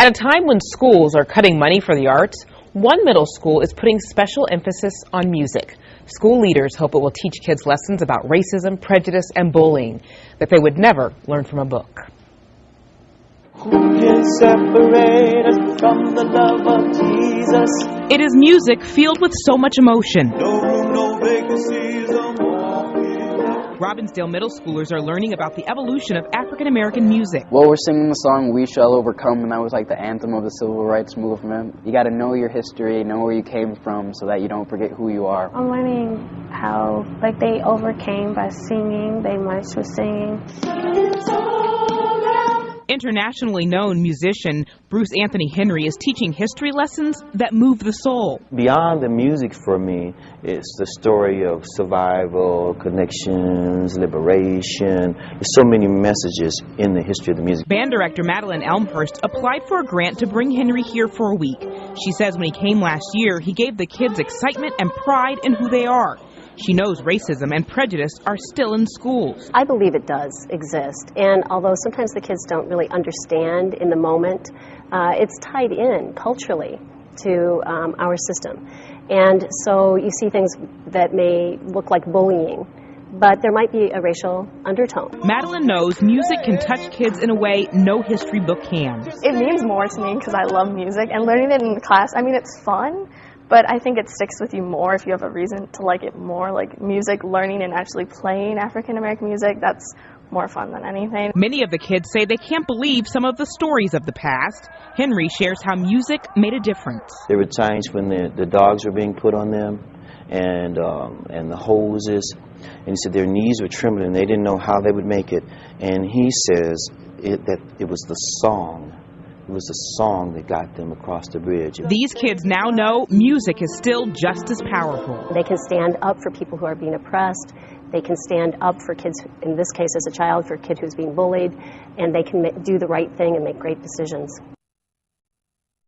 At a time when schools are cutting money for the arts, one middle school is putting special emphasis on music. School leaders hope it will teach kids lessons about racism, prejudice, and bullying that they would never learn from a book. Who can separate us from the love of Jesus? It is music filled with so much emotion. No room, no vacancies, Robbinsdale middle schoolers are learning about the evolution of African American music. Well, we're singing the song We Shall Overcome, and that was like the anthem of the civil rights movement. You got to know your history, know where you came from so that you don't forget who you are. I'm learning how they overcame by singing, they marched with singing. Internationally known musician Bruce Anthony Henry is teaching history lessons that move the soul. Beyond the music for me, it's the story of survival, connections, liberation. There's so many messages in the history of the music. Band director Madeline Elmhurst applied for a grant to bring Henry here for a week. She says when he came last year, he gave the kids excitement and pride in who they are. She knows racism and prejudice are still in schools. I believe it does exist, and although sometimes the kids don't really understand in the moment, it's tied in culturally to our system. And so you see things that may look like bullying, but there might be a racial undertone. Madeline knows music can touch kids in a way no history book can. It means more to me because I love music, and learning it in class, I mean, it's fun. But I think it sticks with you more if you have a reason to like it more, like music, learning and actually playing African American music. That's more fun than anything. Many of the kids say they can't believe some of the stories of the past. Henry shares how music made a difference. There were times when the dogs were being put on them and the hoses. And he said their knees were trembling. They didn't know how they would make it. And he says that it was the song. It was the song that got them across the bridge. These kids now know music is still just as powerful. They can stand up for people who are being oppressed. They can stand up for kids, in this case as a child, for a kid who's being bullied. And they can do the right thing and make great decisions.